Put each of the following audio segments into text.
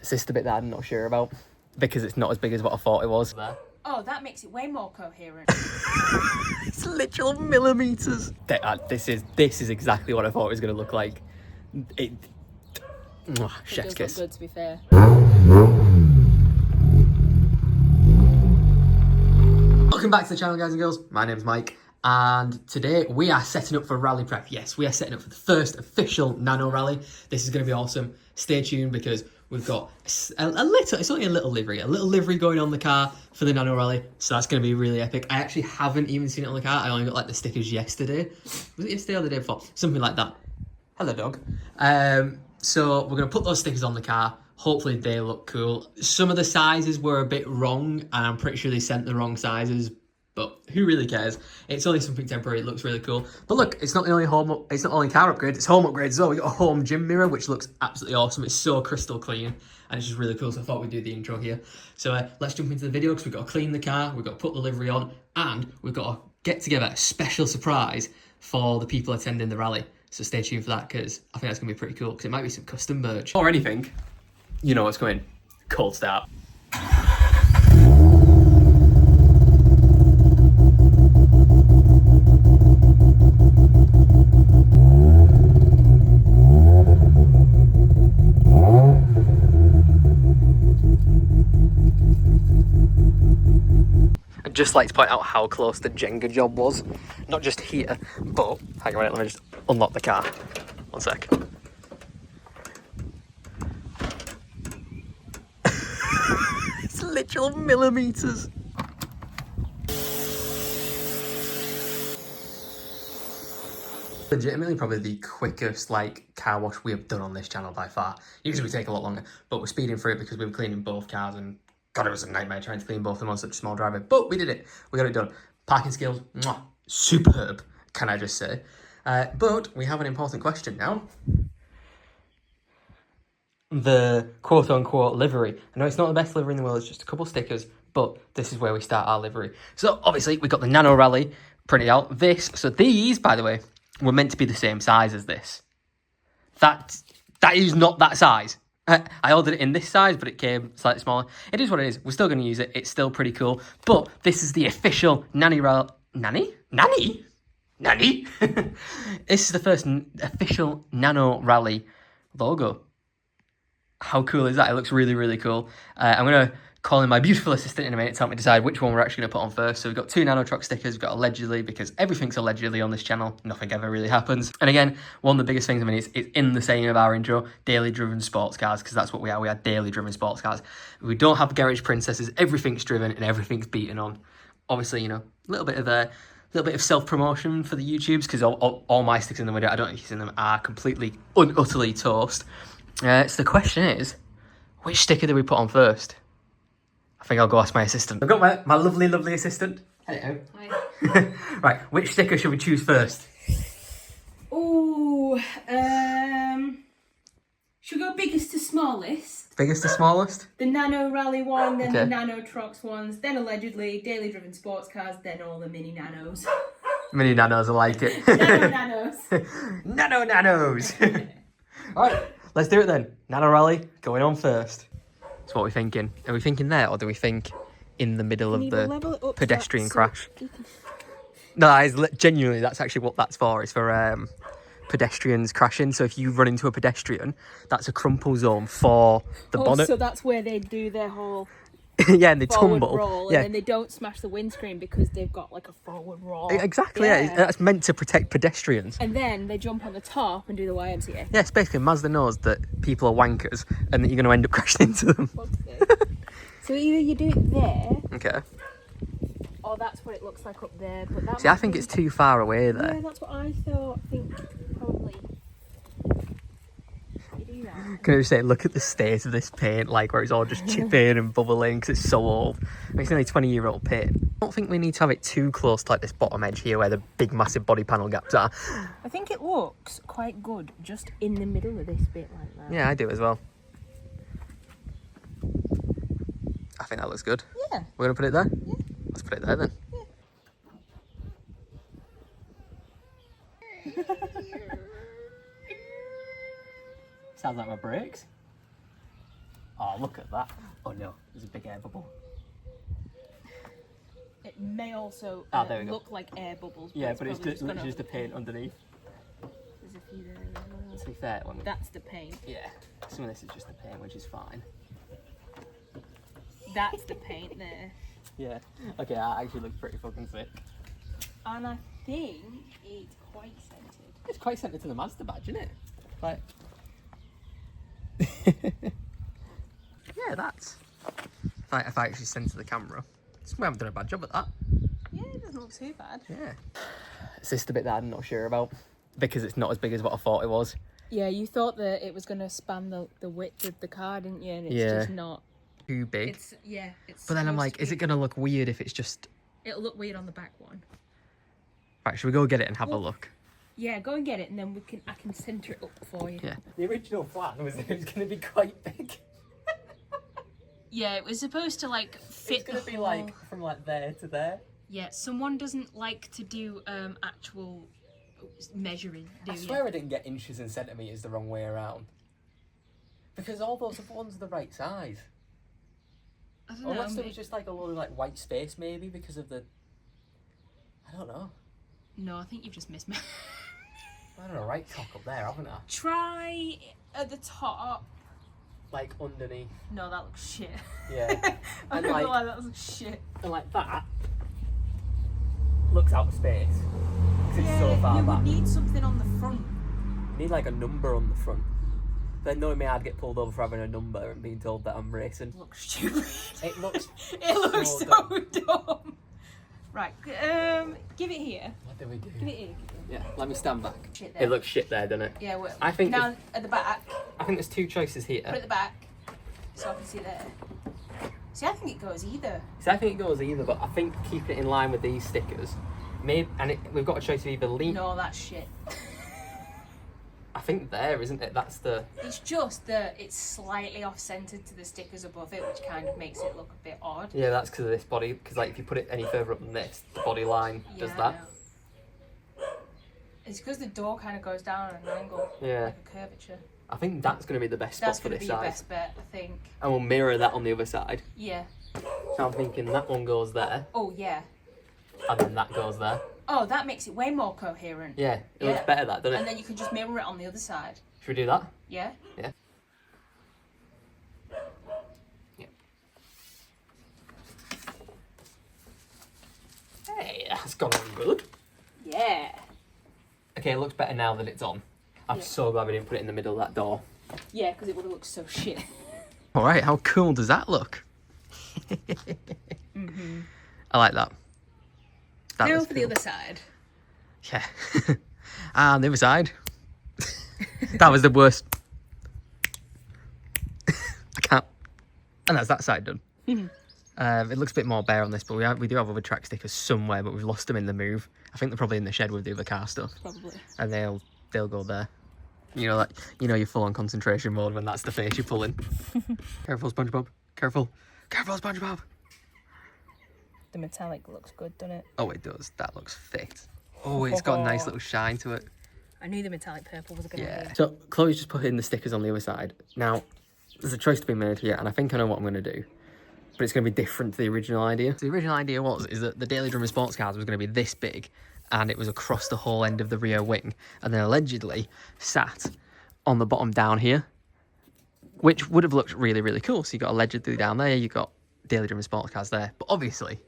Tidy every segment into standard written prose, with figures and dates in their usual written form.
It's just the bit that I'm not sure about because it's not as big as what I thought it was. Oh, that makes it way more coherent. It's literal millimeters. This is exactly what I thought it was going to look like. Chef's kiss. Look good, to be fair. Welcome back to the channel, guys and girls. My name's Mike, and today we are setting up for rally prep. Yes, we are setting up for the first official Nano Rally. This is going to be awesome. Stay tuned because we've got it's only a little livery going on the car for the Nano Rally. So that's going to be really epic. I actually haven't even seen it on the car. I only got like the stickers yesterday. Was it yesterday or the day before? Something like that. Hello, dog. So we're going to put those stickers on the car. Hopefully they look cool. Some of the sizes were a bit wrong, and I'm pretty sure they sent the wrong sizes, but who really cares? It's only something temporary. It looks really cool. But look, it's not only car upgrades, it's home upgrades as well. We got a home gym mirror, which looks absolutely awesome. It's so crystal clean, and it's just really cool. So I thought we'd do the intro here. So let's jump into the video because we've got to clean the car, we've got to put the livery on, and we've got to get together a special surprise for the people attending the rally. So stay tuned for that because I think that's going to be pretty cool because it might be some custom merch. Or anything. You know what's coming. Cold start. I'd just like to point out how close the Jenga job was. Not just here, but hang on, let me just unlock the car. One sec. It's literal millimeters. Legitimately probably the quickest car wash we have done on this channel by far. Usually we take a lot longer, but we're speeding through it because we were cleaning both cars, and God, it was a nightmare trying to clean both of them on such a small driveway, but we did it. We got it done. Parking skills, mwah, superb, can I just say. But we have an important question now. The quote-unquote livery. I know it's not the best livery in the world, it's just a couple stickers, but this is where we start our livery. So obviously we got the Nano Rally printed out. So these, by the way, were meant to be the same size as this. That is not that size. I ordered it in this size, but it came slightly smaller. It is what it is. We're still going to use it. It's still pretty cool. But this is the official Nano Rally. Nanny? This is the first official Nano Rally logo. How cool is that? It looks really, really cool. I'm going to call in my beautiful assistant in a minute to help me decide which one we're actually going to put on first. So we've got 2 Nano Truck stickers. We've got allegedly, because everything's allegedly on this channel. Nothing ever really happens. And again, one of the biggest things, I mean, it's in the saying of our intro, daily driven sports cars, because that's what we are. We are daily driven sports cars. We don't have garage princesses. Everything's driven and everything's beaten on. Obviously, you know, a little bit of self-promotion for the YouTubes, because all my stickers in the window, I don't know if you've seen them, are completely, utterly toast. So the question is, which sticker do we put on first? I think I'll go ask my assistant. I've got my lovely, lovely assistant. Hello. Hi. Right, which sticker should we choose first? Ooh, should we go biggest to smallest? Biggest to smallest? The Nano Rally one, then the Nano Trucks ones, then allegedly daily driven sports cars, then all the mini nanos. Mini nanos, I like it. Nano nanos. Nano nanos. All right, let's do it then. Nano Rally going on first. That's what we're thinking. Are we thinking there, or do we think in the middle of the pedestrian crash? No, genuinely, that's actually what that's for. It's for pedestrians crashing. So if you run into a pedestrian, that's a crumple zone for the bonnet. So that's where they do their whole yeah, and they tumble. Roll, and then they don't smash the windscreen because they've got like a forward roll. Exactly, yeah. That's meant to protect pedestrians. And then they jump on the top and do the YMCA. Yeah, it's basically Mazda knows that people are wankers and that you're going to end up crashing into them. So either you do it there. Okay. Or that's what it looks like up there. But that See, I think it's too far away there. Yeah, that's what I thought. I think probably. Can I just say, look at the state of this paint, where it's all just chipping and bubbling because it's so old. It's only 20-year-old paint. I don't think we need to have it too close to this bottom edge here where the big massive body panel gaps are. I think it looks quite good just in the middle of this bit like that. Yeah, I do as well. I think that looks good. Yeah. We're going to put it there? Yeah. Let's put it there then. Yeah. Sounds like my brakes. Oh, look at that. Oh no, there's a big air bubble. It may also there we go. look like air bubbles. Yeah, but it's probably just, literally just the paint underneath. There's a few there as well. To be fair, That's the paint. yeah, some of this is just the paint, which is fine. That's the paint there. Yeah. Okay, that actually looks pretty fucking sick. And I think it's quite scented. It's quite scented to the Mazda badge, isn't it? Like. Yeah, that's. If I actually send to the camera, we haven't done a bad job at that. Yeah, it doesn't look too bad. Yeah. It's just the bit that I'm not sure about because it's not as big as what I thought it was. Yeah, you thought that it was going to span the width of the car, didn't you? And it's just not too big. It's but then I'm like, is it going to look weird if it's just... It'll look weird on the back one. Right, should we go get it and have a look? Yeah, go and get it and then I can centre it up for you. Yeah. The original plan was that it was going to be quite big. Yeah, it was supposed to like fit. It's going to be like from like there to there. Yeah, someone doesn't like to do actual measuring, do I swear I didn't get inches and centimetres the wrong way around. Because all those other ones are the right size. I don't know. Unless there was just like a lot of like white space maybe because of the... I don't know. No, I think you've just mismeasured. I don't know, right cock up there, haven't I? Try at the top. Like underneath. No, that looks shit. Yeah. I'm And not gonna like, lie, that looks shit. and like that looks out of space. Because it's so far you back. would need something on the front. You need like a number on the front. Then knowing me, I'd get pulled over for having a number and being told that I'm racing. It looks stupid. It looks It looks so dumb. Right, give it here. What do we do? Give it here. Yeah, let me stand back. Shit there. It looks shit there, doesn't it? Yeah, well, I think down at the back. I think there's two choices here. Put it at the back, so I can see there. See, I think it goes either. So I think it goes either, but I think keeping it in line with these stickers, maybe, we've got a choice of either lean. No, that's shit. I think there, isn't it? That's the. It's just that it's slightly off-centered to the stickers above it, which kind of makes it look a bit odd. Yeah, that's because of this body. Because like if you put it any further up than this, the body line does I that. know. It's because the door kind of goes down at an angle, Yeah. like a curvature. I think that's going to be the best spot That's for going to this be your side. best bet, I think. And we'll mirror that on the other side. Yeah. So I'm thinking that one goes there, Oh, yeah. and then that goes there. Oh, that makes it way more coherent. Yeah, it looks better that, doesn't And it? then you can just mirror it on the other side. Should we do that? Yeah? Yeah. Yeah. Hey, that's gone on good. Yeah. Okay, it looks better now that it's on. I'm so glad we didn't put it in the middle of that door. Yeah, because it would have looked so shit. All right, how cool does that look? I like that. That Now looks for cool. the other side. Yeah. And the other side. That was the worst. I can't. And that's that side done. It looks a bit more bare on this, but we do have other track stickers somewhere, but we've lost them in the move. I think they're probably in the shed with the other car stuff. Probably. And they'll go there. You know, like, you know, you're full on concentration mode when that's the face you're pulling. Careful, SpongeBob. Careful. Careful, SpongeBob. The metallic looks good, doesn't it? Oh, it does. That looks fit. Oh, it's got a nice little shine to it. I knew the metallic purple was a good idea. So Chloe's just put in the stickers on the other side. Now, there's a choice to be made here, and I think I know what I'm going to do. But it's going to be different to the original idea. So the original idea is that the Daily Driven Sports Cars was going to be this big, and it was across the whole end of the rear wing, and then allegedly sat on the bottom down here, which would have looked really, really cool. So you got allegedly down there, you got Daily Driven Sports Cars there. But obviously,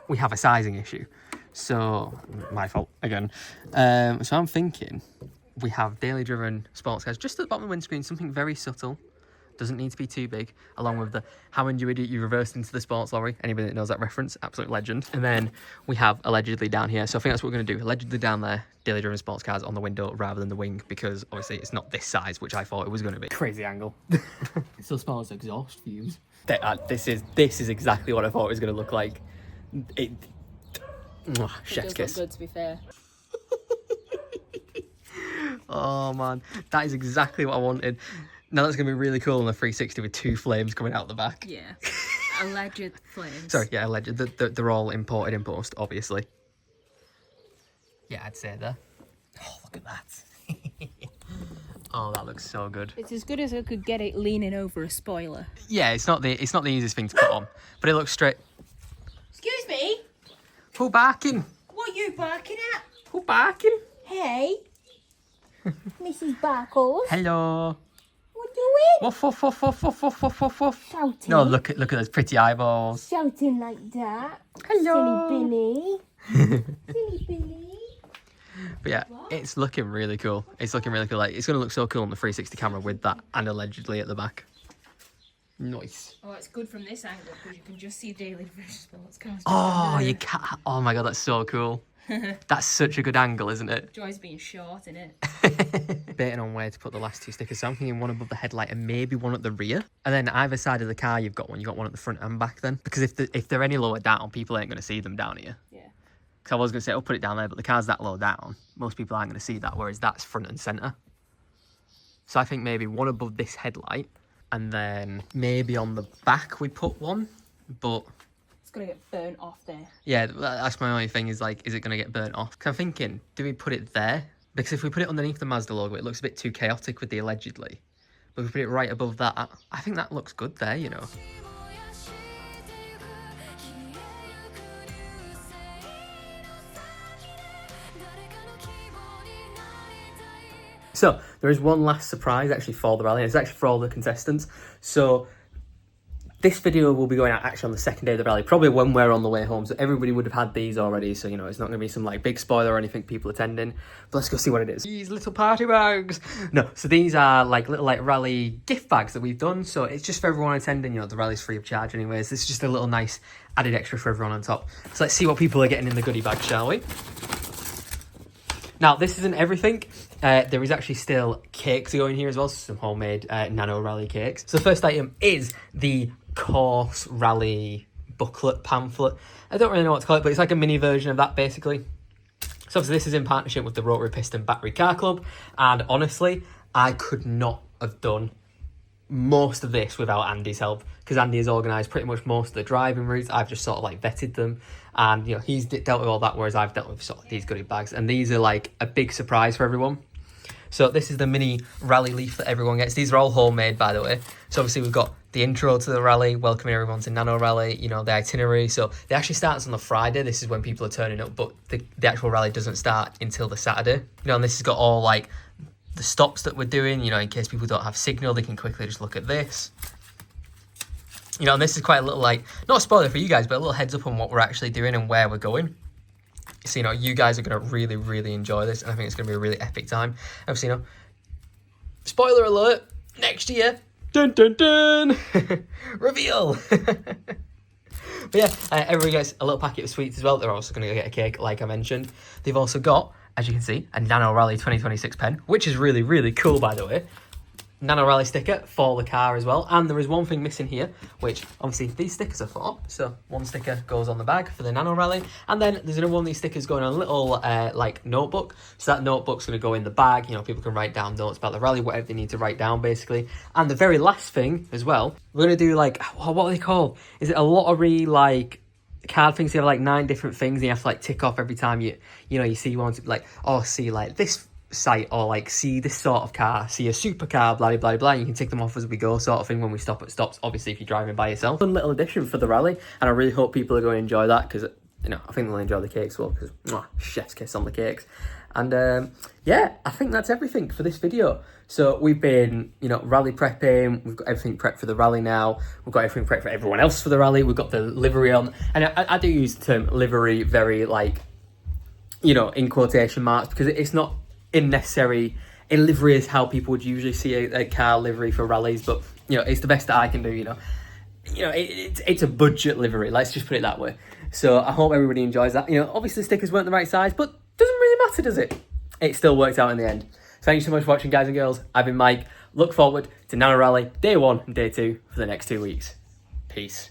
we have a sizing issue. So, my fault again. So I'm thinking we have Daily Driven Sports Cars just at the bottom of the windscreen, something very subtle. Doesn't need to be too big, along with the How You Idiot You Reversed Into the Sports Lorry. Anybody that knows that reference, absolute legend. And then we have allegedly down here. So I think that's what we're going to do. Allegedly down there, Daily Driven Sports Cars on the window rather than the wing, because obviously it's not this size, which I thought it was going to be. Crazy angle. It's so small as exhaust fumes. This is exactly what I thought it was going to look like. Chef's kiss. Good, to be fair. Oh man, that is exactly what I wanted. Now that's going to be really cool on the 360 with two flames coming out the back. Yeah. Alleged flames. Sorry, yeah, alleged. They're all imported in post, obviously. Yeah, I'd say that. Oh, look at that. Oh, that looks so good. It's as good as I could get it leaning over a spoiler. Yeah, it's not the easiest thing to put on, but it looks straight. Excuse me? Who barking? What are you barking at? Who barking? Hey, Mrs. Barkles. Hello. What doing? Woof, woof, woof, woof, woof, woof, woof, woof, woof. Shouting. No, look at those pretty eyeballs. Shouting like that. Hello. Silly Billy. Silly Billy. But yeah, it's looking really cool. It's looking really cool. Like, it's going to look so cool on the 360 camera with that and allegedly at the back. Nice. Oh, it's good from this angle because you can just see daily sports cars. Oh, you can't. Oh my god, that's so cool. That's such a good angle, isn't it? Joy's being short, isn't it? Debating on where to put the last two stickers. So I'm thinking one above the headlight and maybe one at the rear. And then either side of the car, you've got one. You've got one at the front and back then. Because if they're any lower down, people ain't going to see them down here. Yeah. Because I was going to say, I'll put it down there, but the car's that low down. Most people aren't going to see that, whereas that's front and centre. So I think maybe one above this headlight. And then maybe on the back we put one. But it's going to get burnt off there. yeah, that's my only thing is like, is it going to get burnt off? Because I'm thinking, do we put it there? Because if we put it underneath the Mazda logo, it looks a bit too chaotic with the allegedly. But if we put it right above that, I think that looks good there, you know. So, there is one last surprise actually for the rally, and it's actually for all the contestants. So, this video will be going out actually on the second day of the rally, probably when we're on the way home. So, everybody would have had these already, so, you know, it's not going to be some, like, big spoiler or anything, people attending. But let's go see what it is. These little party bags! No, so these are, like, little, like, rally gift bags that we've done. So, it's just for everyone attending, you know, the rally's free of charge anyways. This is just a little nice added extra for everyone on top. So, let's see what people are getting in the goodie bag, shall we? Now, this isn't everything. There is actually still cakes to go in here as well, so some homemade Nano Rally cakes. So the first item is the course rally booklet, pamphlet. I don't really know what to call it, but it's like a mini version of that, basically. So obviously this is in partnership with the Rotary Piston Battery Car Club, and honestly, I could not have done most of this without Andy's help, because Andy has organised pretty much most of the driving routes. I've just sort of like vetted them, and you know, he's dealt with all that, whereas I've dealt with sort of these goodie bags, and these are like a big surprise for everyone. So this is the mini rally leaf that everyone gets. These are all homemade, by the way. So obviously we've got the intro to the rally, welcoming everyone to Nano Rally, you know, the itinerary. So it actually starts on the Friday. This is when people are turning up, but the actual rally doesn't start until the Saturday. You know, and this has got all like the stops that we're doing, you know, in case people don't have signal, they can quickly just look at this. You know, and this is quite a little, like, not a spoiler for you guys, but a little heads up on what we're actually doing and where we're going. So, you know, you guys are going to really, really enjoy this, and I think it's going to be a really epic time. Obviously, you know, spoiler alert, next year, dun dun dun, reveal. But yeah, everybody gets a little packet of sweets as well. They're also going to get a cake, like I mentioned. They've also got, as you can see, a Nano Rally 2026 pen, which is really, really cool, by the way. Nano Rally sticker for the car as well. And there is one thing missing here, which obviously these stickers are for. So one sticker goes on the bag for the Nano Rally. And then there's another one of these stickers going on a little like notebook. So that notebook's going to go in the bag. You know, people can write down notes about the rally, whatever they need to write down, basically. And the very last thing as well, we're going to do like, what are they called? Is it a lottery, like, card things? You have like 9 different things, and you have to like tick off every time you know, you see one, like, oh, see like this site, or like see this sort of car, see a supercar, blah blah blah. You can tick them off as we go, sort of thing, when we stop at stops, obviously if you're driving by yourself. Fun little addition for the rally, and I really hope people are going to enjoy that, because, you know, I think they'll enjoy the cakes well, because chef's kiss on the cakes. And yeah, I think that's everything for this video. So we've been, you know, rally prepping, we've got everything prepped for the rally now, we've got everything prepped for everyone else for the rally, we've got the livery on, and I do use the term livery very, like, you know, in quotation marks, because it's not necessary in livery is how people would usually see a car livery for rallies, but you know, it's the best that I can do. You know, it's a budget livery, let's just put it that way. So I hope everybody enjoys that. You know, obviously the stickers weren't the right size, but doesn't really matter, does it? It still worked out in the end. So thank you so much for watching, guys and girls. I've been Mike. Look forward to Nano Rally Day 1 and Day 2 for the next 2 weeks. Peace.